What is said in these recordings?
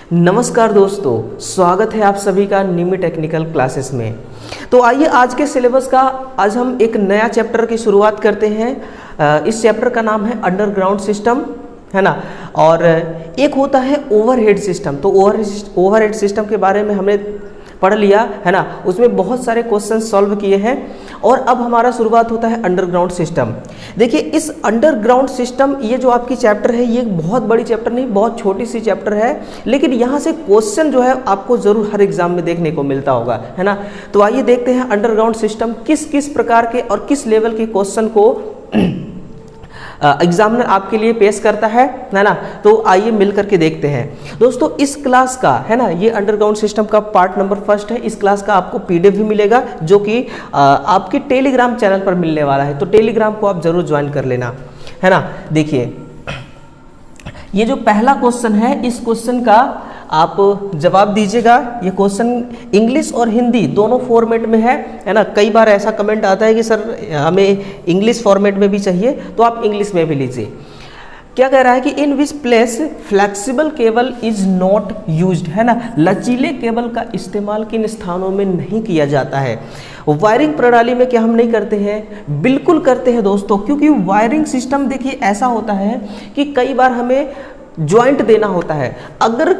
नमस्कार दोस्तों, स्वागत है आप सभी का निमी टेक्निकल क्लासेस में। तो आइए आज के सिलेबस का आज हम एक नया चैप्टर की शुरुआत करते हैं। इस चैप्टर का नाम है अंडरग्राउंड सिस्टम, है ना। और एक होता है ओवरहेड सिस्टम। तो ओवरहेड सिस्टम के बारे में हमने पढ़ लिया, है ना। उसमें बहुत सारे क्वेश्चन सॉल्व किए हैं और अब हमारा शुरुआत होता है अंडरग्राउंड सिस्टम। देखिए, इस अंडरग्राउंड सिस्टम, ये जो आपकी चैप्टर है, ये बहुत बड़ी चैप्टर नहीं, बहुत छोटी सी चैप्टर है, लेकिन यहाँ से क्वेश्चन जो है आपको जरूर हर एग्जाम में देखने को मिलता होगा, है ना। तो आइए देखते हैं अंडरग्राउंड सिस्टम किस किस प्रकार के और किस लेवल के क्वेश्चन को एग्जामिनर आपके लिए पेश करता है ना। तो आइए मिल करके देखते हैं दोस्तों। इस क्लास का, है ना, ये अंडरग्राउंड सिस्टम का पार्ट नंबर 1 है। इस क्लास का आपको पीडीएफ भी मिलेगा जो कि आपके टेलीग्राम चैनल पर मिलने वाला है। तो टेलीग्राम को आप जरूर ज्वाइन कर लेना, है ना। देखिए, ये जो पहला क्वेश्चन है, इस क्वेश्चन का आप जवाब दीजिएगा। ये क्वेश्चन इंग्लिश और हिंदी दोनों फॉर्मेट में है ना। कई बार ऐसा कमेंट आता है कि सर हमें इंग्लिश फॉर्मेट में भी चाहिए, तो आप इंग्लिश में भी लीजिए। क्या कह रहा है कि in which place flexible cable is not used, है ना। लचीले केबल का इस्तेमाल किन स्थानों में नहीं किया जाता है। वायरिंग प्रणाली में क्या हम नहीं करते हैं? बिल्कुल करते हैं दोस्तों, क्योंकि वायरिंग सिस्टम देखिए ऐसा होता है कि कई बार हमें ज्वाइंट देना होता है। अगर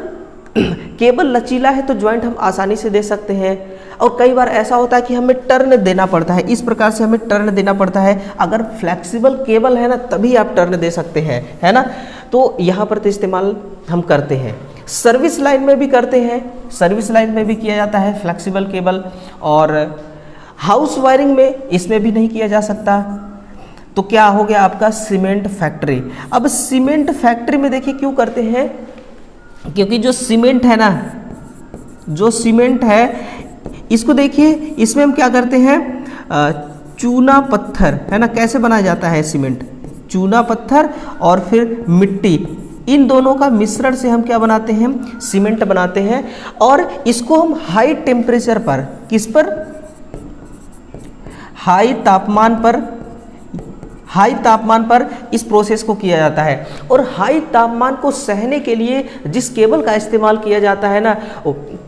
केबल लचीला है तो ज्वाइंट हम आसानी से दे सकते हैं, और कई बार ऐसा होता है कि हमें टर्न देना पड़ता है। इस प्रकार से हमें टर्न देना पड़ता है। अगर फ्लेक्सिबल केबल है ना, तभी आप टर्न दे सकते हैं, है ना। तो यहाँ पर तो इस्तेमाल हम करते हैं। सर्विस लाइन में भी करते हैं, सर्विस लाइन में भी किया जाता है फ्लेक्सिबल केबल। और हाउस वायरिंग में इसमें भी नहीं किया जा सकता। तो क्या हो गया आपका सीमेंट फैक्ट्री। अब सीमेंट फैक्ट्री में देखिए क्यों करते हैं, क्योंकि जो सीमेंट है ना, जो सीमेंट है, इसको देखिए, इसमें हम क्या करते हैं, चूना पत्थर, है ना। कैसे बनाया जाता है सीमेंट? चूना पत्थर और फिर मिट्टी, इन दोनों का मिश्रण से हम क्या बनाते हैं? सीमेंट बनाते हैं। और इसको हम हाई टेम्परेचर पर, किस पर? हाई तापमान पर इस प्रोसेस को किया जाता है। और हाई तापमान को सहने के लिए जिस केबल का इस्तेमाल किया जाता है ना,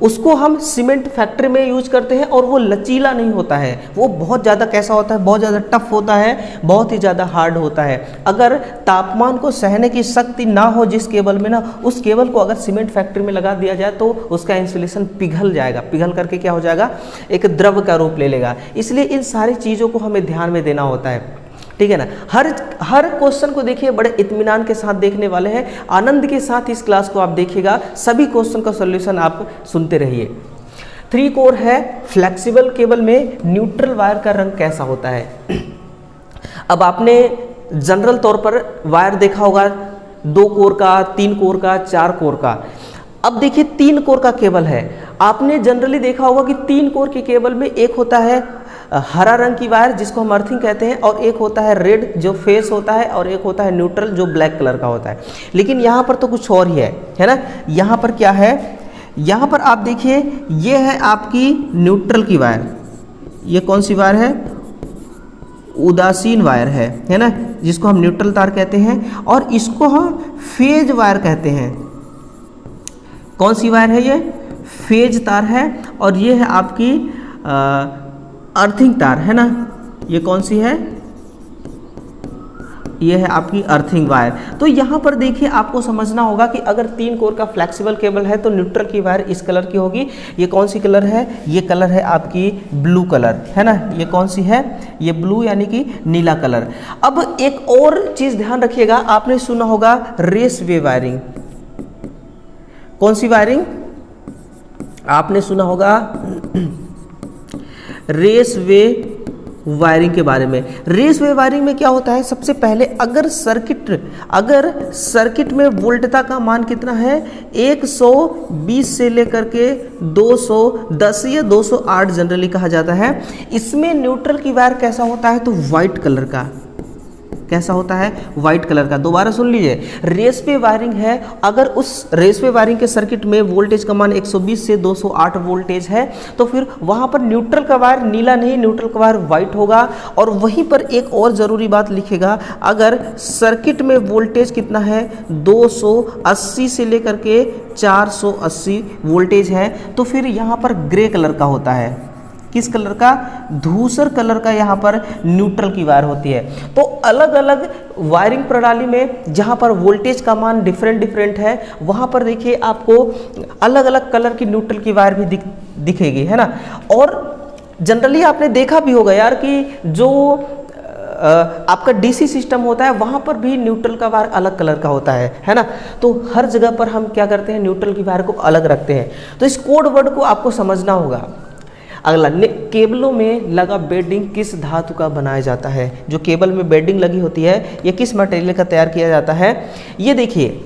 उसको हम सीमेंट फैक्ट्री में यूज करते हैं। और वो लचीला नहीं होता है, वो बहुत ज़्यादा कैसा होता है, बहुत ज़्यादा टफ होता है, बहुत ही ज़्यादा हार्ड होता है। अगर तापमान को सहने की शक्ति ना हो जिस केबल में ना, उस केबल को अगर सीमेंट फैक्ट्री में लगा दिया जाए तो उसका इंसुलेशन पिघल जाएगा। पिघल करके क्या हो जाएगा, एक द्रव का रूप ले लेगा। इसलिए इन सारी चीज़ों को हमें ध्यान में देना होता है, ठीक है ना। हर क्वेश्चन को देखिए बड़े इत्मीनान के साथ देखने वाले हैं। आनंद के साथ इस क्लास को आप देखिएगा, सभी क्वेश्चन का सॉल्यूशन आप सुनते रहिए। 3 कोर है फ्लेक्सिबल केबल में। न्यूट्रल वायर का रंग कैसा होता है? अब आपने जनरल तौर पर वायर देखा होगा 2 कोर का, 3 कोर का, 4 कोर का। अब देखिए 3 कोर का केबल है। आपने जनरली देखा होगा कि 3 कोर के केबल में एक होता है हरा रंग की वायर जिसको हम अर्थिंग कहते हैं, और एक होता है रेड जो फेस होता है, और एक होता है न्यूट्रल जो ब्लैक कलर का होता है। लेकिन यहाँ पर तो कुछ और ही है ना। यहाँ पर क्या है, यहाँ पर आप देखिए, ये है आपकी न्यूट्रल की वायर। ये कौन सी वायर है? उदासीन वायर है ना, जिसको हम न्यूट्रल तार कहते हैं। और इसको हम फेज वायर कहते हैं। कौन सी वायर है? ये फेज तार है। और ये है आपकी अर्थिंग तार, है ना। ये कौन सी है? ये है आपकी अर्थिंग वायर। तो यहाँ पर देखिए आपको समझना होगा कि अगर 3 कोर का फ्लेक्सिबल केबल है तो न्यूट्रल की वायर इस कलर की होगी। ये कौन सी कलर है? ये कलर है आपकी ब्लू कलर, है ना। ये कौन सी है? ये ब्लू यानी कि नीला कलर। अब एक और चीज़ ध्यान रखिएगा, आपने सुना होगा रेस वे वायरिंग। कौन सी वायरिंग? आपने सुना होगा रेस वे वायरिंग के बारे में। रेस वे वायरिंग में क्या होता है, सबसे पहले अगर सर्किट में वोल्टता का मान कितना है, 120 से लेकर के 210 या 208 जनरली कहा जाता है। इसमें न्यूट्रल की वायर कैसा होता है, तो व्हाइट कलर का। कैसा होता है, व्हाइट कलर का। दोबारा सुन लीजिए, रेसवे वायरिंग है, अगर उस रेसवे वायरिंग के सर्किट में वोल्टेज का मान 120 से 208 वोल्टेज है तो फिर वहां पर न्यूट्रल का वायर नीला नहीं, न्यूट्रल का वायर व्हाइट होगा। और वहीं पर एक और जरूरी बात लिखेगा, अगर सर्किट में वोल्टेज कितना है 280 से लेकर के 480 वोल्टेज है तो फिर यहाँ पर ग्रे कलर का होता है। किस कलर का, धूसर कलर का यहाँ पर न्यूट्रल की वायर होती है। तो अलग अलग वायरिंग प्रणाली में जहाँ पर वोल्टेज का मान डिफरेंट है वहाँ पर देखिए आपको अलग अलग कलर की न्यूट्रल की वायर भी दिखेगी, है ना। और जनरली आपने देखा भी होगा यार कि जो आपका डीसी सिस्टम होता है वहाँ पर भी न्यूट्रल का वायर अलग कलर का होता है ना। तो हर जगह पर हम क्या करते हैं, न्यूट्रल की वायर को अलग रखते हैं। तो इस कोड वर्ड को आपको समझना होगा। अगला, केबलों में लगा बेडिंग किस धातु का बनाया जाता है। जो केबल में बेडिंग लगी होती है ये किस मटेरियल का तैयार किया जाता है। ये देखिए,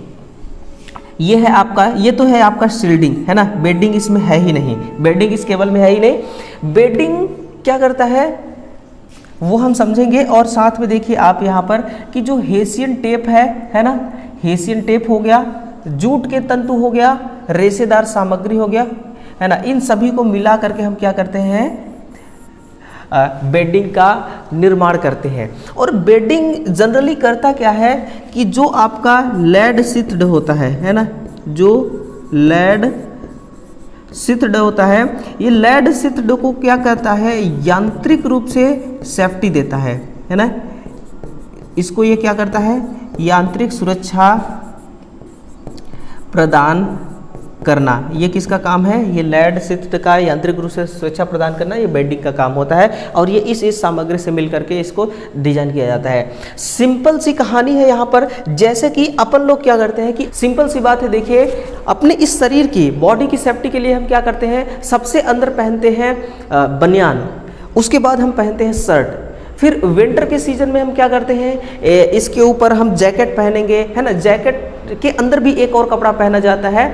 ये है आपका, ये तो है आपका शील्डिंग, है ना। बेडिंग इसमें है ही नहीं, बेडिंग इस केबल में है ही नहीं। बेडिंग क्या करता है वो हम समझेंगे। और साथ में देखिए आप यहाँ पर कि जो हेसियन टेप है ना, हेसियन टेप हो गया, जूट के तंतु हो गया, रेशेदार सामग्री हो गया, है ना। इन सभी को मिला करके हम क्या करते हैं, बेडिंग का निर्माण करते हैं। और बेडिंग जनरली करता क्या है कि जो आपका लेड शीथड होता है ना, जो लेड शीथड होता है, ये लेड शीथड को क्या करता है, यांत्रिक रूप से सेफ्टी देता है ना। इसको ये क्या करता है, यांत्रिक सुरक्षा प्रदान करना। ये किसका काम है, ये लेड शीथड का यांत्रिक रूप से सुरक्षा प्रदान करना, ये बेडिंग का काम होता है। और ये इस सामग्री से मिल करके इसको डिजाइन किया जाता है। सिंपल सी कहानी है यहाँ पर, जैसे कि अपन लोग क्या करते हैं कि सिंपल सी बात है, देखिए अपने इस शरीर की बॉडी की सेफ्टी के लिए हम क्या करते हैं, सबसे अंदर पहनते हैं बनियान, उसके बाद हम पहनते हैं शर्ट, फिर विंटर के सीजन में हम क्या करते हैं, इसके ऊपर हम जैकेट पहनेंगे, है ना। जैकेट के अंदर भी एक और कपड़ा पहना जाता है,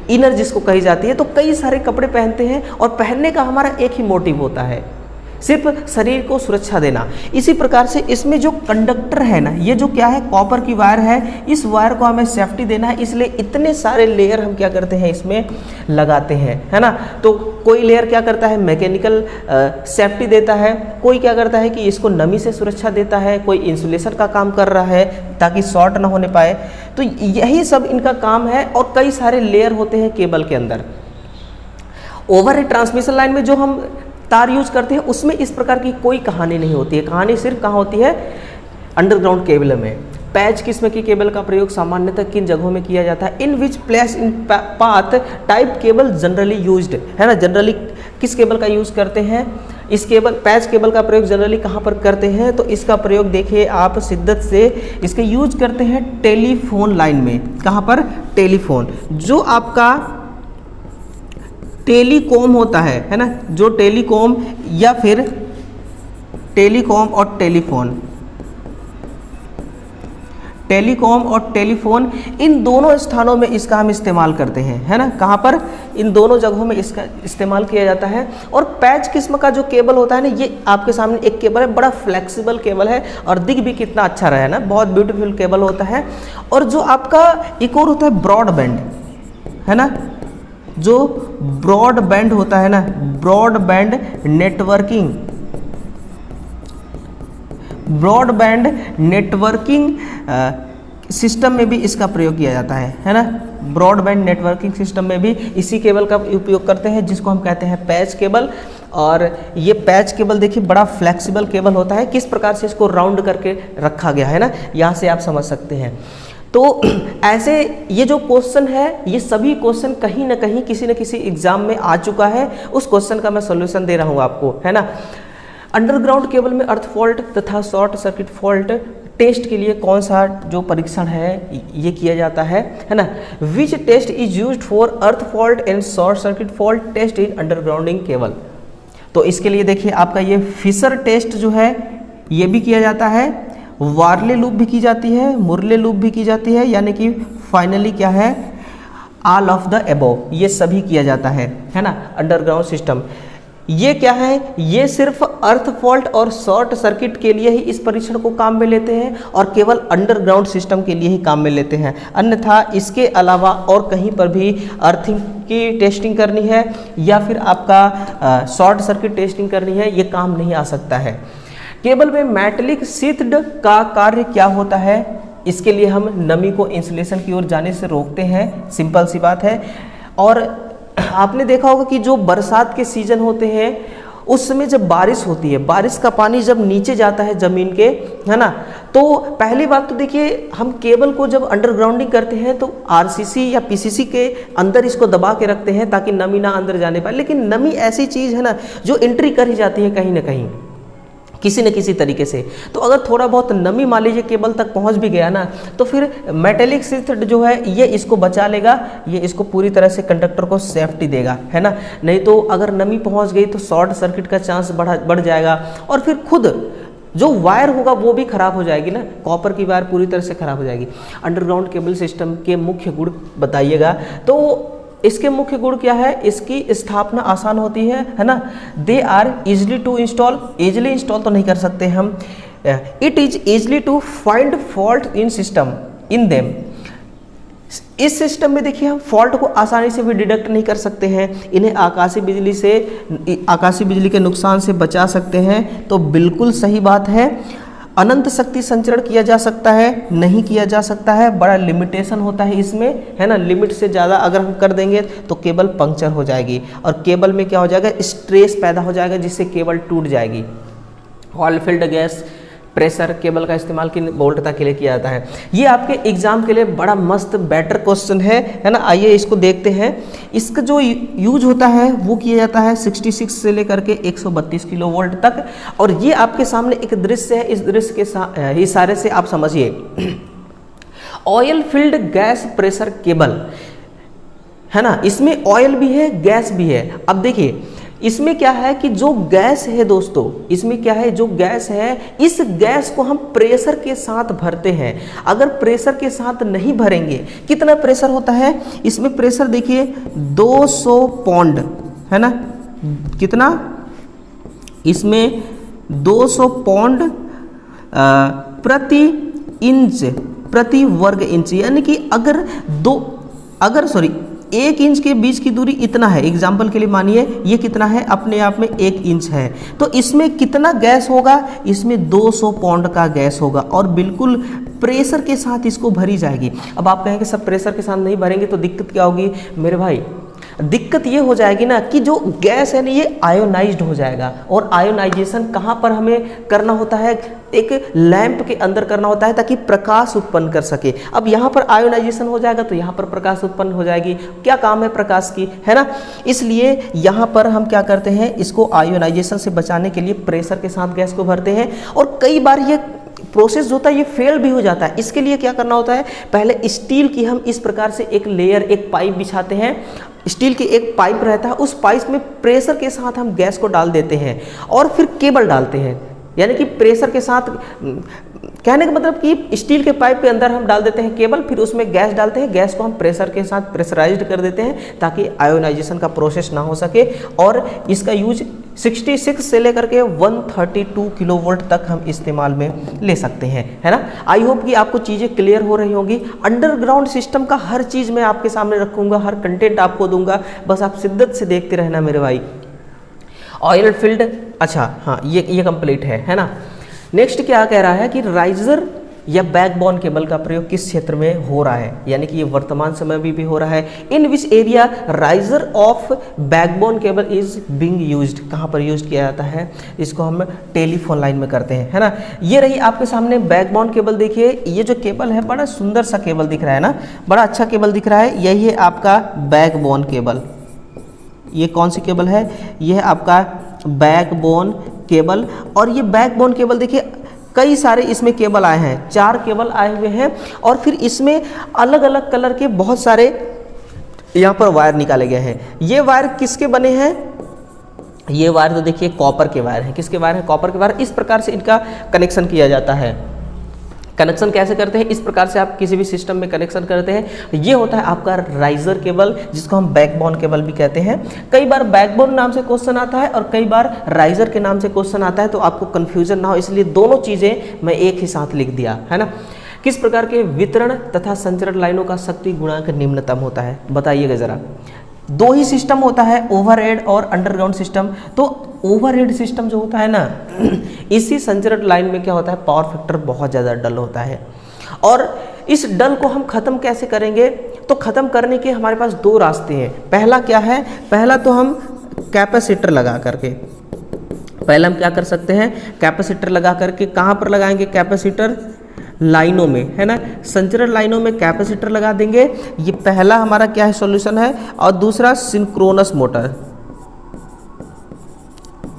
इनर जिसको कही जाती है। तो कई सारे कपड़े पहनते हैं और पहनने का हमारा एक ही मोटिव होता है, सिर्फ शरीर को सुरक्षा देना। इसी प्रकार से इसमें जो कंडक्टर है ना, ये जो क्या है, कॉपर की वायर है, इस वायर को हमें सेफ्टी देना है, इसलिए इतने सारे लेयर हम क्या करते हैं इसमें लगाते हैं, है ना। तो कोई लेयर क्या करता है, मैकेनिकल सेफ्टी देता है, कोई क्या करता है कि इसको नमी से सुरक्षा देता है, कोई इंसुलेशन का काम कर रहा है ताकि शॉर्ट ना होने पाए। तो यही सब इनका काम है। और कई सारे लेयर होते हैं केबल के अंदर। ओवरहेड ट्रांसमिशन लाइन में जो हम तार यूज करते हैं उसमें इस प्रकार की कोई कहानी नहीं होती है। कहानी सिर्फ कहाँ होती है, अंडरग्राउंड केबल में। पैच किस्म की केबल का प्रयोग सामान्यतः किन जगहों में किया जाता है, in which place in path type cable generally used, है ना। जनरली किस केबल का यूज करते हैं, इस केबल पैच केबल का प्रयोग जनरली कहाँ पर करते हैं, तो इसका प्रयोग देखिए आप शिद्दत से इसके यूज करते हैं टेलीफोन लाइन में। कहाँ पर, टेलीफोन, जो आपका टेलीकॉम होता है ना, जो टेलीकॉम या फिर टेलीकॉम और टेलीफोन, टेलीकॉम और टेलीफोन, इन दोनों स्थानों में इसका हम इस्तेमाल करते हैं, है ना। कहाँ पर, इन दोनों जगहों में इसका इस्तेमाल किया जाता है। और पैच किस्म का जो केबल होता है ना, ये आपके सामने एक केबल है, बड़ा फ्लेक्सिबल केबल है और दिख भी कितना अच्छा रहा है ना, बहुत ब्यूटीफुल केबल होता है। और जो आपका एक और होता है ब्रॉडबैंड, है ना, जो ब्रॉडबैंड होता है ना, broadband networking, broadband networking system में भी इसका प्रयोग किया जाता है ना। ब्रॉडबैंड नेटवर्किंग सिस्टम में भी इसी केबल का उपयोग करते हैं, जिसको हम कहते हैं पैच केबल। और ये पैच केबल देखिए बड़ा फ्लेक्सिबल केबल होता है। किस प्रकार से इसको राउंड करके रखा गया है ना, यहाँ से आप समझ सकते हैं। तो ऐसे ये जो क्वेश्चन है, ये सभी क्वेश्चन कहीं ना कहीं किसी न किसी एग्जाम में आ चुका है, उस क्वेश्चन का मैं सॉल्यूशन दे रहा हूँ आपको, है ना। अंडरग्राउंड केबल में अर्थ फॉल्ट तथा शॉर्ट सर्किट फॉल्ट टेस्ट के लिए कौन सा जो परीक्षण है ये किया जाता है ना। Which test is used for earth fault and short circuit fault test in undergrounding cable. तो इसके लिए देखिए आपका ये फिशर टेस्ट जो है ये भी किया जाता है, वार्ले लूप भी की जाती है, मुरले लूप भी की जाती है, यानी कि फाइनली क्या है, ऑल ऑफ द अबव, ये सभी किया जाता है ना। अंडरग्राउंड सिस्टम ये क्या है, ये सिर्फ अर्थ फॉल्ट और शॉर्ट सर्किट के लिए ही इस परीक्षण को काम में लेते हैं और केवल अंडरग्राउंड सिस्टम के लिए ही काम में लेते हैं। अन्यथा इसके अलावा और कहीं पर भी अर्थिंग की टेस्टिंग करनी है या फिर आपका शॉर्ट सर्किट टेस्टिंग करनी है, ये काम नहीं आ सकता है। केबल में मेटालिक शीथड का कार्य क्या होता है, इसके लिए हम नमी को इंसुलेशन की ओर जाने से रोकते हैं, सिंपल सी बात है। और आपने देखा होगा कि जो बरसात के सीजन होते हैं उस समय जब बारिश होती है, बारिश का पानी जब नीचे जाता है ज़मीन के, है ना, तो पहली बात तो देखिए हम केबल को जब अंडरग्राउंडिंग करते हैं तो आरसीसी या पीसीसी के अंदर इसको दबा के रखते हैं ताकि नमी ना अंदर जाने पाए। लेकिन नमी ऐसी चीज़ है ना जो एंट्री कर ही जाती है कहीं ना कहीं, किसी न किसी तरीके से। तो अगर थोड़ा बहुत नमी मान लीजिए केबल तक पहुंच भी गया ना, तो फिर मेटेलिक शीथ जो है ये इसको बचा लेगा, ये इसको पूरी तरह से कंडक्टर को सेफ्टी देगा, है ना। नहीं तो अगर नमी पहुंच गई तो शॉर्ट सर्किट का चांस बढ़ जाएगा और फिर खुद जो वायर होगा वो भी खराब हो जाएगी ना, कॉपर की वायर पूरी तरह से खराब हो जाएगी। अंडरग्राउंड केबल सिस्टम के मुख्य गुण बताइएगा। तो इसके मुख्य गुण क्या है, इसकी स्थापना आसान होती है ना। They are easily to install, easily install तो नहीं कर सकते हम। It is easily to find fault in system in them. इस सिस्टम में देखिए हम फॉल्ट को आसानी से भी डिटेक्ट नहीं कर सकते हैं। इन्हें आकाशीय बिजली के नुकसान से बचा सकते हैं। तो बिल्कुल सही बात है। अनंत शक्ति संचरण किया जा सकता है, नहीं किया जा सकता है, बड़ा लिमिटेशन होता है इसमें, है ना। लिमिट से ज़्यादा अगर हम कर देंगे तो केबल पंक्चर हो जाएगी और केबल में क्या हो जाएगा, स्ट्रेस पैदा हो जाएगा जिससे केबल टूट जाएगी। Oil field gas pressure cable का इस्तेमाल किन वोल्टता के लिए किया जाता है। ये आपके एग्जाम के लिए बड़ा मस्त बेटर क्वेश्चन है ना। आइए इसको देखते हैं। इसका जो यूज होता है वो किया जाता है 66 से लेकर के 132 किलो वोल्ट तक। और ये आपके सामने एक दृश्य है, इस दृश्य के इशारे से आप समझिए। Oil field gas pressure cable, है ना, इसमें ऑयल भी है गैस भी है। अब देखिए इसमें क्या है कि जो गैस है दोस्तों, इसमें क्या है, जो गैस है इस गैस को हम प्रेशर के साथ भरते हैं। अगर प्रेशर के साथ नहीं भरेंगे, कितना प्रेशर होता है इसमें, प्रेशर देखिए 200 पौंड, है ना, कितना इसमें 200 पौंड प्रति इंच प्रति वर्ग इंच, यानी कि अगर 1 इंच के बीच की दूरी इतना है, एग्जाम्पल के लिए मानिए ये कितना है, अपने आप में 1 इंच है, तो इसमें कितना गैस होगा, इसमें 200 पौंड का गैस होगा और बिल्कुल प्रेशर के साथ इसको भरी जाएगी। अब आप कहेंगे सब प्रेशर के साथ नहीं भरेंगे तो दिक्कत क्या होगी मेरे भाई, दिक्कत ये हो जाएगी ना कि जो गैस है ना ये आयोनाइज्ड हो जाएगा। और आयोनाइजेशन कहाँ पर हमें करना होता है, एक लैंप के अंदर करना होता है ताकि प्रकाश उत्पन्न कर सके। अब यहाँ पर आयोनाइजेशन हो जाएगा तो यहाँ पर प्रकाश उत्पन्न हो जाएगी। क्या काम है प्रकाश की, है ना। इसलिए यहाँ पर हम क्या करते हैं, इसको आयोनाइजेशन से बचाने के लिए प्रेशर के साथ गैस को भरते हैं। और कई बार ये प्रोसेस जो होता है ये फेल भी हो जाता है। इसके लिए क्या करना होता है, पहले स्टील की हम इस प्रकार से एक लेयर, एक पाइप बिछाते हैं। स्टील की एक पाइप रहता है, उस पाइप में प्रेशर के साथ हम गैस को डाल देते हैं और फिर केबल डालते हैं। यानी कि प्रेशर के साथ, कहने का मतलब कि स्टील के पाइप के अंदर हम डाल देते हैं केबल, फिर उसमें गैस डालते हैं, गैस को हम प्रेशर के साथ प्रेशराइज्ड कर देते हैं ताकि आयोनाइजेशन का प्रोसेस ना हो सके। और इसका यूज 66 से लेकर के 132 किलो वोल्ट तक हम इस्तेमाल में ले सकते हैं, है ना। आई होप कि आपको चीज़ें क्लियर हो रही होंगी। अंडरग्राउंड सिस्टम का हर चीज़ मैं आपके सामने रखूँगा, हर कंटेंट आपको दूंगा, बस आप शिद्दत से देखते रहना मेरे भाई। ऑयल फील्ड, अच्छा हाँ ये कंप्लीट है ना। नेक्स्ट क्या कह रहा है कि राइजर या बैकबोन केबल का प्रयोग किस क्षेत्र में हो रहा है, यानी कि ये वर्तमान समय में भी हो रहा है। In which area riser of backbone cable is being used, कहाँ पर यूज किया जाता है, इसको हम टेलीफोन लाइन में करते हैं, है ना। ये रही आपके सामने बैकबोन केबल। देखिए ये जो केबल है बड़ा सुंदर सा केबल दिख रहा है ना, बड़ा अच्छा केबल दिख रहा है। यही है आपका बैकबोन केबल। ये कौन सी केबल है, ये है आपका बैकबोन केबल। और ये बैकबोन केबल देखिए कई सारे इसमें केबल आए हैं, 4 केबल आए हुए हैं और फिर इसमें अलग अलग कलर के बहुत सारे यहाँ पर वायर निकाले गए हैं। ये वायर किसके बने हैं, ये वायर तो देखिए कॉपर के वायर हैं। किसके वायर हैं, कॉपर के वायर। इस प्रकार से इनका कनेक्शन किया जाता है। कनेक्शन कैसे करते हैं, इस प्रकार से आप किसी भी सिस्टम में कनेक्शन करते हैं। ये होता है आपका राइजर केबल, जिसको हम बैकबोन केबल भी कहते हैं। कई बार बैकबोन नाम से क्वेश्चन आता है और कई बार राइजर के नाम से क्वेश्चन आता है, तो आपको कंफ्यूजन ना हो इसलिए दोनों चीज़ें मैं एक ही साथ लिख दिया है ना। किस प्रकार के वितरण तथा संचरण लाइनों का शक्ति गुणांक निम्नतम होता है, बताइएगा जरा। दो ही सिस्टम होता है, ओवरहेड और अंडरग्राउंड सिस्टम। तो ओवरहेड सिस्टम जो होता है ना, इसी संचरण लाइन में क्या होता है, पावर फैक्टर बहुत ज़्यादा डल होता है। और इस डल को हम ख़त्म कैसे करेंगे, तो ख़त्म करने के हमारे पास दो रास्ते हैं। पहला क्या है, पहला तो हम कैपेसिटर लगा करके, पहले हम क्या कर सकते हैं, कैपेसिटर लगा करके कहाँ पर लगाएंगे, कैपेसिटर लाइनों में, है ना, संचरण लाइनों में कैपेसिटर लगा देंगे। ये पहला हमारा क्या है, सॉल्यूशन है। और दूसरा सिंक्रोनस मोटर,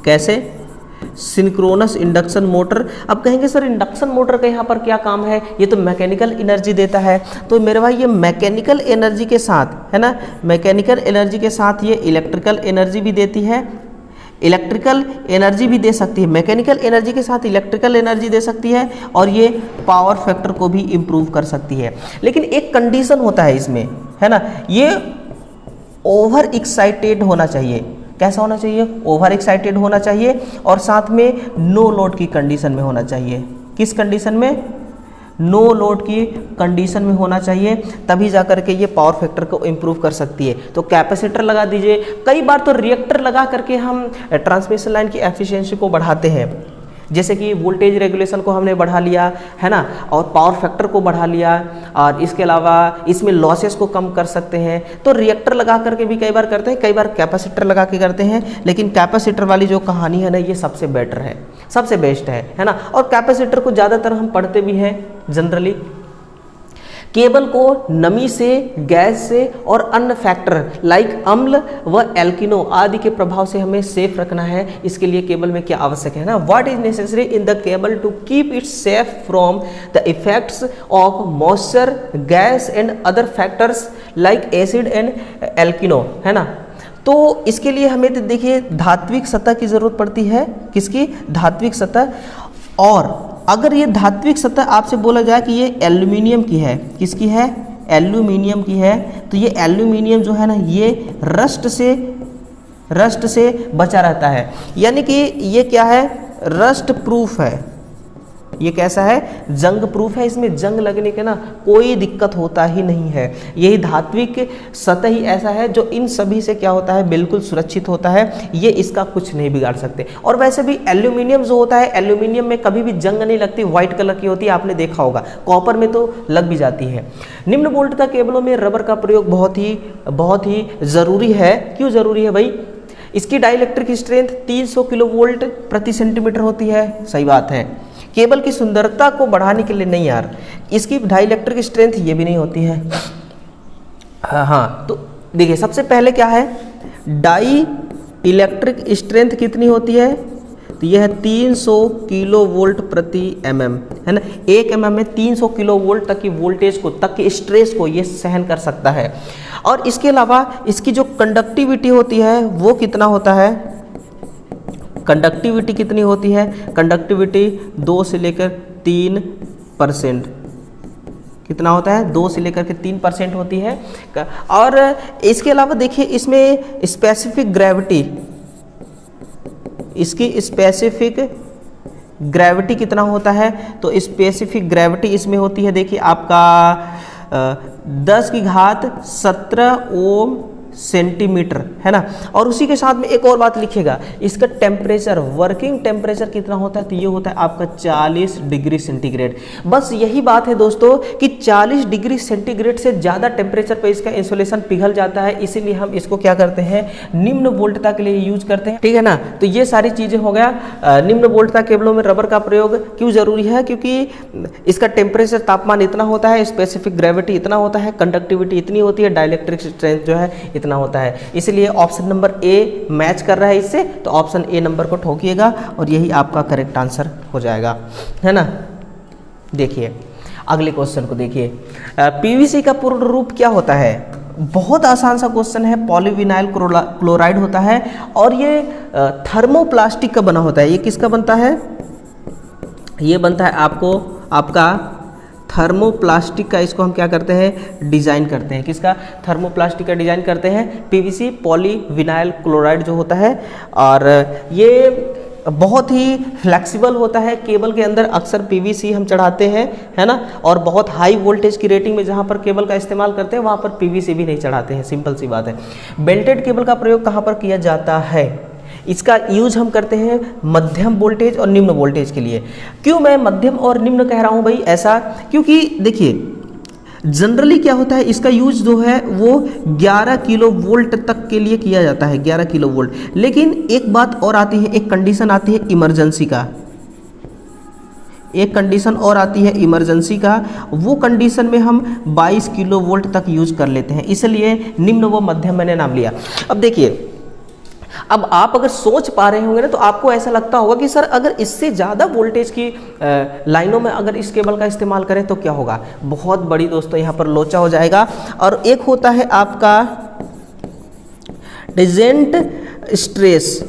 कैसे, सिंक्रोनस इंडक्शन मोटर। अब कहेंगे सर इंडक्शन मोटर का यहाँ पर क्या काम है, ये तो मैकेनिकल एनर्जी देता है। तो मेरे भाई ये मैकेनिकल एनर्जी के साथ, है ना, मैकेनिकल एनर्जी के साथ ये इलेक्ट्रिकल एनर्जी भी देती है, इलेक्ट्रिकल एनर्जी भी दे सकती है, मैकेनिकल एनर्जी के साथ इलेक्ट्रिकल एनर्जी दे सकती है, और ये पावर फैक्टर को भी इम्प्रूव कर सकती है। लेकिन एक कंडीशन होता है इसमें, है ना, ये ओवर एक्साइटेड होना चाहिए। कैसा होना चाहिए, ओवर एक्साइटेड होना चाहिए, और साथ में नो लोड की कंडीशन में होना चाहिए। किस कंडीशन में, नो लोड की कंडीशन में होना चाहिए, तभी जा करके ये पावर फैक्टर को इम्प्रूव कर सकती है। तो कैपेसिटर लगा दीजिए। कई बार तो रिएक्टर लगा करके हम ट्रांसमिशन लाइन की एफिशिएंसी को बढ़ाते हैं, जैसे कि वोल्टेज रेगुलेशन को हमने बढ़ा लिया, है ना, और पावर फैक्टर को बढ़ा लिया, और इसके अलावा इसमें लॉसेस को कम कर सकते हैं। तो रिएक्टर लगा करके भी कई बार करते हैं, कई बार कैपेसिटर लगा के करते हैं। लेकिन कैपेसिटर वाली जो कहानी है ना, ये सबसे बेटर है, सबसे बेस्ट है ना। और कैपेसिटर को ज़्यादातर हम पढ़ते भी हैं जनरली। केबल को नमी से, गैस से और अन्य फैक्टर लाइक अम्ल व एल्किनो आदि के प्रभाव से हमें सेफ रखना है। इसके लिए केबल में क्या आवश्यक है ना, what is necessary in the cable to keep it safe from the effects of moisture, gas and other factors like acid and एल्किनो, है ना। तो इसके लिए हमें तो देखिए धात्विक सतह की ज़रूरत पड़ती है। किसकी, धात्विक सतह। और अगर ये धात्विक सतह आपसे बोला जाए कि ये एल्यूमिनियम की है, किसकी है, एल्यूमिनियम की है, तो ये एल्यूमिनियम जो है ना, ये रस्ट से बचा रहता है। यानी कि ये क्या है, रस्ट प्रूफ है। ये कैसा है, जंग प्रूफ है, इसमें जंग लगने के ना कोई दिक्कत होता ही नहीं है। यही धात्विक सतह ही ऐसा है जो इन सभी से क्या होता है, बिल्कुल सुरक्षित होता है, ये इसका कुछ नहीं बिगाड़ सकते। और वैसे भी एल्यूमिनियम जो होता है, एल्यूमिनियम में कभी भी जंग नहीं लगती, व्हाइट कलर की होती है, आपने देखा होगा। कॉपर में तो लग भी जाती है। निम्न वोल्टता केबलों में रबर का प्रयोग बहुत ही ज़रूरी है। क्यों ज़रूरी है भाई, इसकी डाइलेक्ट्रिक स्ट्रेंथ 300 किलो वोल्ट प्रति सेंटीमीटर होती है। सही बात है, केबल की सुंदरता को बढ़ाने के लिए नहीं यार, इसकी डाइलेक्ट्रिक स्ट्रेंथ ये भी नहीं होती है। हाँ, तो देखिए सबसे पहले क्या है, डाई इलेक्ट्रिक स्ट्रेंथ कितनी होती है, तो यह है 300 किलो वोल्ट प्रति mm, है ना। 1 mm में 300 किलो वोल्ट तक की वोल्टेज को, तक की स्ट्रेस को ये सहन कर सकता है। और इसके अलावा इसकी जो कंडक्टिविटी होती है वो कितना होता है, कंडक्टिविटी कितनी होती है, कंडक्टिविटी 2 से लेकर 3%, कितना होता है, 2 से लेकर के 3% होती है। और इसके अलावा देखिए इसमें स्पेसिफिक ग्रेविटी, इसकी स्पेसिफिक ग्रेविटी कितना होता है, तो स्पेसिफिक ग्रेविटी इसमें होती है, देखिए आपका 10⁻17 ओम सेंटीमीटर, है ना। और उसी के साथ में एक और बात लिखिएगा, इसका टेम्परेचर, वर्किंग टेम्परेचर कितना होता है, तो ये होता है आपका 40 डिग्री सेंटीग्रेड। बस यही बात है दोस्तों कि 40 डिग्री सेंटीग्रेड से ज़्यादा टेम्परेचर पे इसका इंसुलेशन पिघल जाता है, इसीलिए हम इसको क्या करते हैं, निम्न वोल्टता के लिए यूज करते हैं, ठीक है ना। तो ये सारी चीज़ें हो गया। निम्न वोल्टता केबलों में रबर का प्रयोग क्यों जरूरी है, क्योंकि इसका टेम्परेचर, तापमान इतना होता है, स्पेसिफिक ग्रेविटी इतना होता है, कंडक्टिविटी इतनी होती है, डाइलेक्ट्रिक स्ट्रेंथ जो है इतना होता है। इसलिए ऑप्शन नंबर ए मैच कर रहा है इससे, तो ऑप्शन ए नंबर को ठोकिएगा और यही आपका करेक्ट आंसर हो जाएगा, है ना। देखिए अगले क्वेश्चन को देखिए, पीवीसी का पूर्ण रूप क्या होता है। बहुत आसान सा क्वेश्चन है, पॉलीविनाइल क्लोराइड होता है और ये थर्मोप्लास्टिक का बना होता है। ये किसका बनता है, ये बनता है आपका थर्मोप्लास्टिक का इसको हम क्या करते हैं, डिजाइन करते हैं। किसका, थर्मोप्लास्टिक का डिजाइन करते हैं, पीवीसी पॉलीविनाइल क्लोराइड जो होता है। और ये बहुत ही फ्लेक्सिबल होता है। केबल के अंदर अक्सर पीवीसी हम चढ़ाते हैं, है ना, और बहुत हाई वोल्टेज की रेटिंग में जहाँ पर केबल का इस्तेमाल करते हैं वहाँ पर पीवीसी भी नहीं चढ़ाते हैं, सिंपल सी बात है। बेल्टेड केबल का प्रयोग कहाँ पर किया जाता है, इसका यूज हम करते हैं मध्यम वोल्टेज और निम्न वोल्टेज के लिए। क्यों मैं मध्यम और निम्न कह रहा हूँ भाई, ऐसा क्योंकि देखिए जनरली क्या होता है, इसका यूज जो है वो 11 किलो वोल्ट तक के लिए किया जाता है, 11 किलो वोल्ट। लेकिन एक बात और आती है, एक कंडीशन आती है इमरजेंसी का, एक कंडीशन और आती है इमरजेंसी का। वो कंडीशन में हम 22 किलो वोल्ट तक यूज कर लेते हैं, इसलिए निम्न व मध्यम मैंने नाम लिया। अब देखिए, अब आप अगर सोच पा रहे होंगे ना, तो आपको ऐसा लगता होगा कि सर अगर इससे ज़्यादा वोल्टेज की लाइनों में अगर इस केबल का इस्तेमाल करें तो क्या होगा। बहुत बड़ी दोस्तों यहाँ पर लोचा हो जाएगा। और एक होता है आपका डिजेंट स्ट्रेस,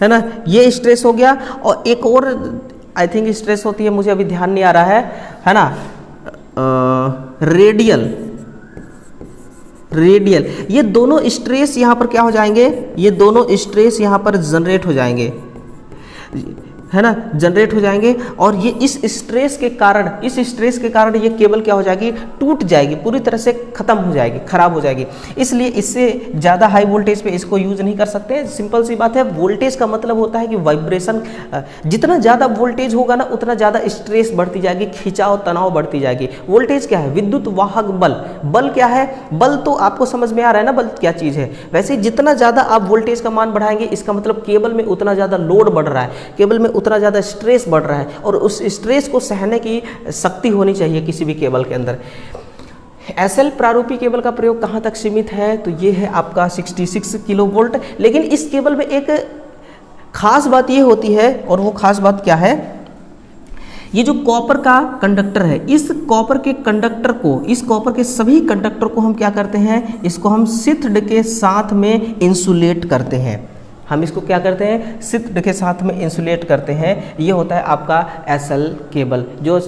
है ना, ये स्ट्रेस हो गया। और एक और आई थिंक स्ट्रेस होती है, मुझे अभी ध्यान नहीं आ रहा है ना, रेडियल। ये दोनों स्ट्रेस यहाँ पर क्या हो जाएंगे, ये दोनों स्ट्रेस यहाँ पर जनरेट हो जाएंगे, है ना, जनरेट हो जाएंगे। और ये इस स्ट्रेस के कारण ये केबल क्या हो जाएगी, टूट जाएगी, पूरी तरह से खत्म हो जाएगी, खराब हो जाएगी। इसलिए इससे ज़्यादा हाई वोल्टेज पे इसको यूज नहीं कर सकते। सिंपल सी बात है, वोल्टेज का मतलब होता है कि वाइब्रेशन, जितना ज़्यादा वोल्टेज होगा ना उतना ज़्यादा स्ट्रेस बढ़ती जाएगी, खिंचाव तनाव बढ़ती जाएगी। वोल्टेज क्या है, विद्युत वाहक बल। बल क्या है, बल तो आपको समझ में आ रहा है ना, बल क्या चीज़ है। वैसे जितना ज़्यादा आप वोल्टेज का मान बढ़ाएंगे, इसका मतलब केबल में उतना ज़्यादा लोड बढ़ रहा है, केबल में उतना ज़्यादा स्ट्रेस बढ़ रहा है, और उस स्ट्रेस को सहने की शक्ति होनी चाहिए किसी भी केबल के अंदर। एसएल प्रारूपी केबल का प्रयोग कहाँ तक सीमित है, तो ये है आपका 66 किलो वोल्ट। लेकिन इस केबल में एक खास बात ये होती है, और वो खास बात क्या है, ये जो कॉपर का कंडक्टर है, इस कॉपर के कंडक्टर को, इस कॉपर के सभी कंडक्टर को हम क्या करते हैं, इसको हम शीथ्ड के साथ में इंसुलेट करते हैं। हम इसको क्या करते हैं, शीथ्ड के साथ में इंसुलेट करते हैं। ये होता है आपका एसएल केबल, जो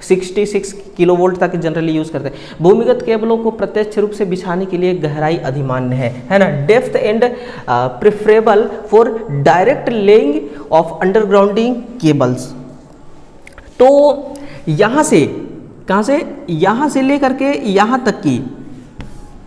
66 किलो वोल्ट तक जनरली यूज करते हैं। भूमिगत केबलों को प्रत्यक्ष रूप से बिछाने के लिए गहराई अधिमान्य है ना। Depth and preferable for direct laying of undergrounding cables. तो यहाँ से, कहाँ से, यहाँ से लेकर के यहाँ तक की,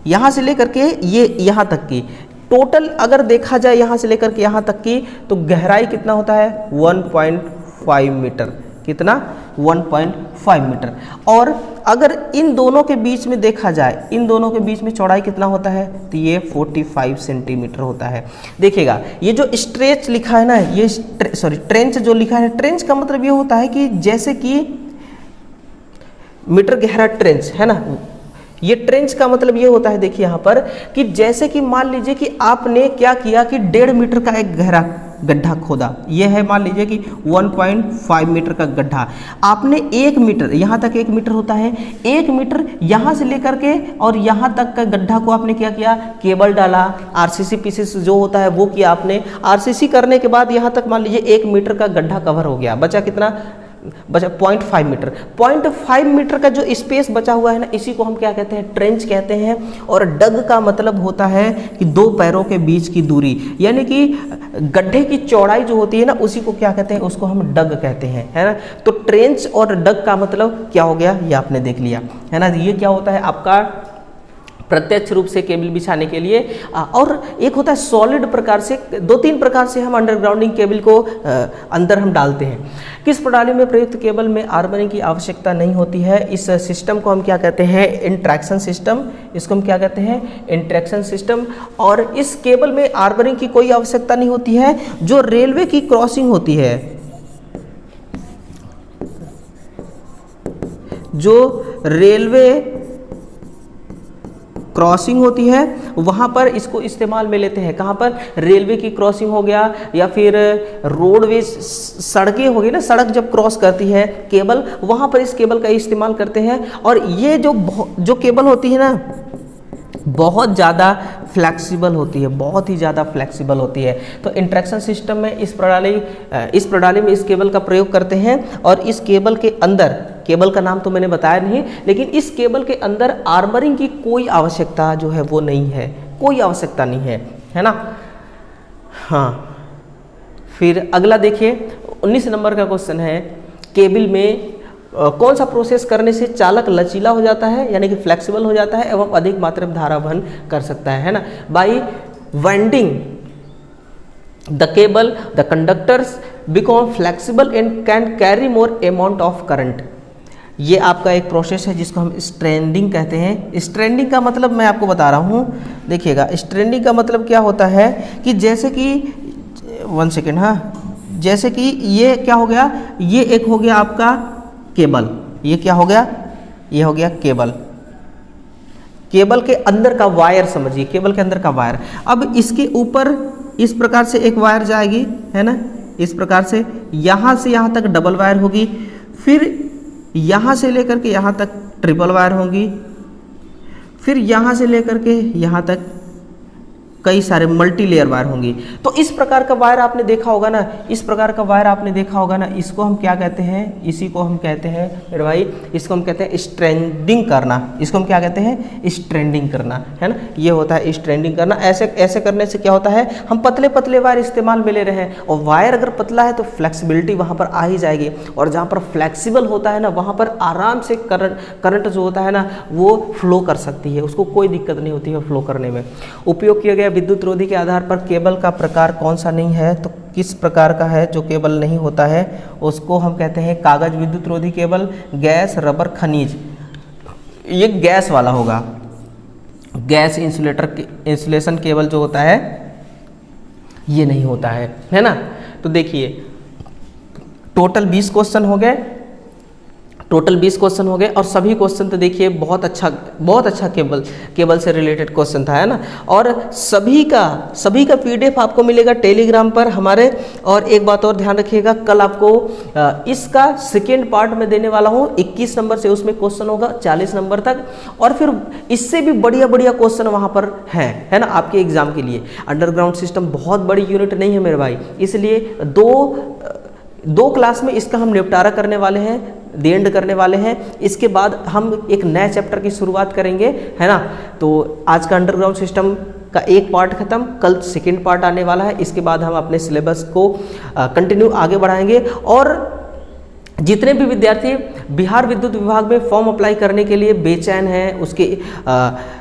यहाँ से लेकर के ये यहाँ तक की टोटल अगर देखा जाए, यहाँ से लेकर के यहाँ तक की, तो गहराई कितना होता है, 1.5 मीटर। कितना, 1.5 मीटर। और अगर इन दोनों के बीच में देखा जाए, इन दोनों के बीच में चौड़ाई कितना होता है, तो ये 45 सेंटीमीटर होता है। देखिएगा, ये जो स्ट्रेच लिखा है ना, ये ट्रेंच जो लिखा है, ट्रेंच का मतलब ये होता है कि जैसे कि मीटर गहरा ट्रेंच, है ना। ये ट्रेंच का मतलब ये होता है, देखिए यहाँ पर, कि जैसे कि मान लीजिए कि आपने क्या किया कि 1.5 मीटर का एक गहरा गड्ढा खोदा। ये है मान लीजिए कि 1.5 मीटर का गड्ढा, आपने 1 मीटर, यहाँ तक 1 मीटर होता है, 1 मीटर यहाँ से लेकर के और यहाँ तक का गड्ढा को आपने क्या किया, केबल डाला, आरसीसी पीसीसी जो होता है वो किया आपने। आरसीसी करने के बाद यहाँ तक मान लीजिए 1 मीटर का गड्ढा कवर हो गया, बचा कितना, बचा 0.5 मीटर। 0.5 मीटर का जो स्पेस बचा हुआ है ना, इसी को हम क्या कहते हैं, ट्रेंच कहते हैं। और डग का मतलब होता है कि 2 पैरों के बीच की दूरी, यानी कि गड्ढे की चौड़ाई जो होती है ना, उसी को क्या कहते हैं, उसको हम डग कहते हैं, है ना। तो ट्रेंच और डग का मतलब क्या हो गया, ये आपने देख लिया, है ना। ये क्या होता है आपका प्रत्यक्ष रूप से केबल बिछाने के लिए। और एक होता है सॉलिड प्रकार से, 2-3 प्रकार से हम अंडरग्राउंडिंग केबल को अंदर हम डालते हैं। किस प्रणाली में प्रयुक्त केबल में आर्मरिंग की आवश्यकता नहीं होती है, इस सिस्टम को हम क्या कहते हैं, इंट्रैक्शन सिस्टम। इसको हम क्या कहते हैं, इंट्रैक्शन सिस्टम। और इस केबल में आर्मरिंग की कोई आवश्यकता नहीं होती है। जो रेलवे की क्रॉसिंग होती है, जो रेलवे क्रॉसिंग होती है, वहाँ पर इसको इस्तेमाल में लेते हैं। कहाँ पर, रेलवे की क्रॉसिंग हो गया, या फिर रोडवेज, सड़कें हो गई ना, सड़क जब क्रॉस करती है केबल, वहाँ पर इस केबल का इस्तेमाल करते हैं। और ये जो केबल होती है ना, बहुत ज़्यादा फ्लेक्सिबल होती है, बहुत ही ज़्यादा फ्लेक्सिबल होती है। तो इंट्रैक्शन सिस्टम में इस प्रणाली में इस केबल का प्रयोग करते हैं। और इस केबल के अंदर केबल का नाम तो मैंने बताया नहीं, लेकिन इस केबल के अंदर आर्मरिंग की कोई आवश्यकता जो है वो नहीं है, कोई आवश्यकता नहीं है ना। हाँ, फिर अगला देखिए 19 नंबर का क्वेश्चन है, केबल में कौन सा प्रोसेस करने से चालक लचीला हो जाता है, यानी कि फ्लेक्सिबल हो जाता है एवं अधिक मात्रा में धारा वहन कर सकता है ना। By winding the cable the conductors become flexible and can carry more amount of current. ये आपका एक प्रोसेस है जिसको हम स्ट्रैंडिंग कहते हैं। स्ट्रैंडिंग का मतलब मैं आपको बता रहा हूँ, देखिएगा स्ट्रैंडिंग का मतलब क्या होता है कि जैसे कि 1 सेकेंड, हाँ, जैसे कि ये क्या हो गया, ये एक हो गया आपका केबल, ये क्या हो गया, ये हो गया केबल, केबल के अंदर का वायर समझिए, केबल के अंदर का वायर। अब इसके ऊपर इस प्रकार से एक वायर जाएगी, है ना, इस प्रकार से यहाँ से यहाँ तक डबल वायर होगी, फिर यहाँ से लेकर के यहाँ तक ट्रिपल वायर होगी, फिर यहाँ से लेकर के यहाँ तक कई सारे मल्टी लेयर वायर होंगी। तो इस प्रकार का वायर आपने देखा होगा ना, इस प्रकार का वायर आपने देखा होगा ना, इसको हम क्या कहते हैं, इसी को हम कहते हैं मेरे भाई, इसको हम कहते हैं स्ट्रैंडिंग करना। इसको हम क्या कहते हैं, स्ट्रैंडिंग करना, है ना, ये होता है स्ट्रैंडिंग करना। ऐसे करने से क्या होता है, हम पतले पतले वायर इस्तेमाल में ले रहे हैं, और वायर अगर पतला है तो फ्लेक्सिबिलिटी वहाँ पर आ ही जाएगी, और जहाँ पर फ्लेक्सिबल होता है ना वहाँ पर आराम से करंट जो होता है ना वो फ्लो कर सकती है, उसको कोई दिक्कत नहीं होती है फ्लो करने में। उपयोग किया गया विद्युत रोधी के आधार पर केबल का प्रकार कौन सा नहीं है, तो किस प्रकार का है जो केबल नहीं होता है, उसको हम कहते हैं कागज विद्युत रोधी केबल, गैस, रबर, खनिज। ये गैस वाला होगा, गैस इंसुलेशन केबल जो होता है ये नहीं होता है ना। तो देखिए टोटल 20 क्वेश्चन हो गए, टोटल 20 क्वेश्चन हो गए, और सभी क्वेश्चन तो देखिए बहुत अच्छा केबल से रिलेटेड क्वेश्चन था, है ना। और सभी का पीडीएफ आपको मिलेगा टेलीग्राम पर हमारे। और एक बात और ध्यान रखिएगा, कल आपको इसका सेकेंड पार्ट में देने वाला हूँ 21 नंबर से, उसमें क्वेश्चन होगा 40 नंबर तक, और फिर इससे भी बढ़िया क्वेश्चन वहाँ पर हैं, है ना, आपके एग्जाम के लिए। अंडरग्राउंड सिस्टम बहुत बड़ी यूनिट नहीं है मेरे भाई, इसलिए दो क्लास में इसका हम निपटारा करने वाले हैं, द एंड करने वाले हैं। इसके बाद हम एक नए चैप्टर की शुरुआत करेंगे, है ना। तो आज का अंडरग्राउंड सिस्टम का एक पार्ट खत्म, कल सेकेंड पार्ट आने वाला है। इसके बाद हम अपने सिलेबस को कंटिन्यू आगे बढ़ाएंगे। और जितने भी विद्यार्थी बिहार विद्युत विभाग में फॉर्म अप्लाई करने के लिए बेचैन हैं, उसके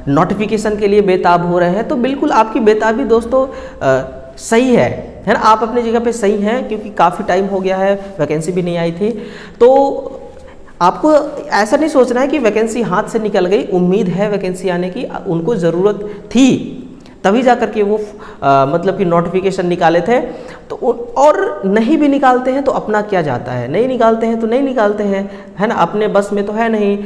नोटिफिकेशन के लिए बेताब हो रहे हैं, तो बिल्कुल आपकी बेताबी दोस्तों सही है ना, आप अपनी जगह पे सही हैं, क्योंकि काफ़ी टाइम हो गया है, वैकेंसी भी नहीं आई थी। तो आपको ऐसा नहीं सोचना है कि वैकेंसी हाथ से निकल गई, उम्मीद है वैकेंसी आने की, उनको ज़रूरत थी तभी जा कर के वो मतलब कि नोटिफिकेशन निकाले थे। तो और नहीं भी निकालते हैं तो अपना क्या जाता है, नहीं निकालते हैं तो नहीं निकालते हैं, है ना, अपने बस में तो है नहीं।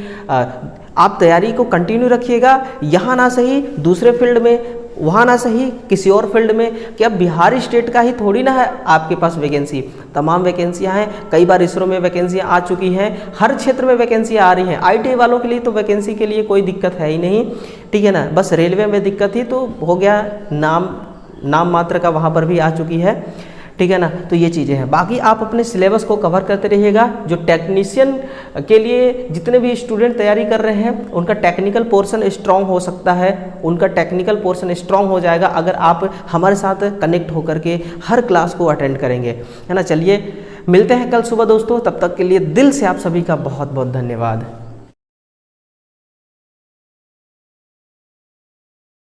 आप तैयारी को कंटिन्यू रखिएगा, यहाँ ना सही दूसरे फील्ड में, वहाँ ना सही किसी और फील्ड में। क्या बिहार स्टेट का ही थोड़ी ना है आपके पास वैकेंसी, तमाम वैकेंसियाँ हैं। कई बार इसरो में वैकेंसियाँ आ चुकी हैं, हर क्षेत्र में वैकेंसियाँ आ रही हैं। आईटीआई वालों के लिए तो वैकेंसी के लिए कोई दिक्कत है ही नहीं, ठीक है ना। बस रेलवे में दिक्कत थी तो हो गया, नाम मात्र का वहाँ पर भी आ चुकी है, ठीक है ना। तो ये चीज़ें हैं, बाकी आप अपने सिलेबस को कवर करते रहिएगा। जो टेक्नीशियन के लिए जितने भी स्टूडेंट तैयारी कर रहे हैं उनका टेक्निकल पोर्शन स्ट्रांग हो सकता है, उनका टेक्निकल पोर्शन स्ट्रांग हो जाएगा अगर आप हमारे साथ कनेक्ट होकर के हर क्लास को अटेंड करेंगे, है ना। चलिए मिलते हैं कल सुबह दोस्तों, तब तक के लिए दिल से आप सभी का बहुत बहुत धन्यवाद।